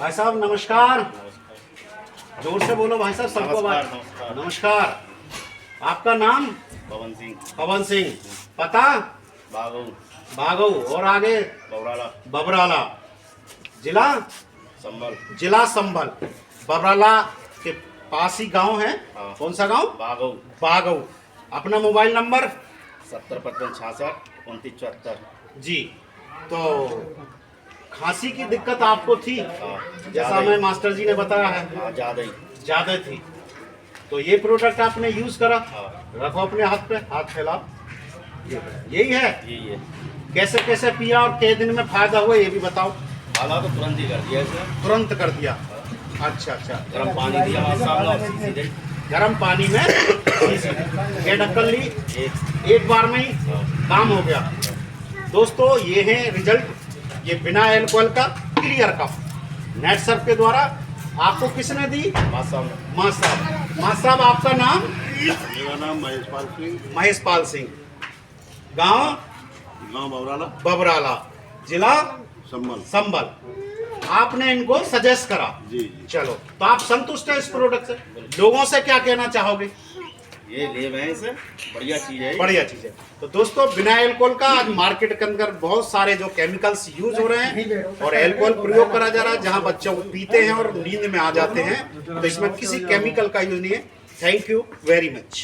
भाई साहब नमस्कार। जोर से बोलो भाई साहब, सबको नमस्कार, बात। नमस्कार। नमस्कार। आपका नाम? पवन सिंह। पवन सिंह। पता? बागो। बागो। और आगे? बबराला। बबराला। जिला? संभल। जिला संभल। बबराला के पास ही गांव है। हाँ। कौन सा गांव? बागो। बागो। अपना मोबाइल नंबर? 7055662974। जी। तो खांसी की दिक्कत आपको थी, हाँ, जैसा ज्यादा हमें ही। मास्टर जी ने बताया है, हाँ, ज्यादा ही। ज्यादा थी। तो ये प्रोडक्ट आपने यूज करा। हाँ। रखो अपने हाथ पे, हाथ फैलाओ। यही है। यही है। कैसे कैसे पिया और कितने दिन में फायदा हुआ ये भी बताओ। खाला तो तुरंत ही कर दिया इसने। तुरंत कर दिया। अच्छा अच्छा। गर्म पानी दिया हमारे सामने और सीधे गर्म पानी में ये ढक्कन ली, एक बार में ही काम हो गया। दोस्तों ये है रिजल्ट, ये बिना अल्कोहल का क्लियर कप नेट सर्फ के द्वारा आपको किसने दी? हमारे सामने। मां साहब। मां साहब आपका नाम? मेरा नाम महेशपाल सिंह, महेश पाल सिंह। गांव? गांव बबराला, बबराला। जिला? संभल। संभल। आपने इनको सजेस्ट करा। जी जी। चलो, तो आप संतुष्ट हैं इस प्रोडक्ट से? लोगों से क्या कहना चाहोगे? ये ले हैं इसे, बढ़िया चीज है। बढ़िया चीज है। तो दोस्तों बिना अल्कोहल का आज मार्केट के अंदर बहुत सारे जो केमिकल्स यूज हो रहे हैं और अल्कोहल प्रयोग करा जा रहा है, जहां बच्चों को पीते हैं और नींद में आ जाते हैं, तो इसमें किसी केमिकल का यूज नहीं है। Thank you very much.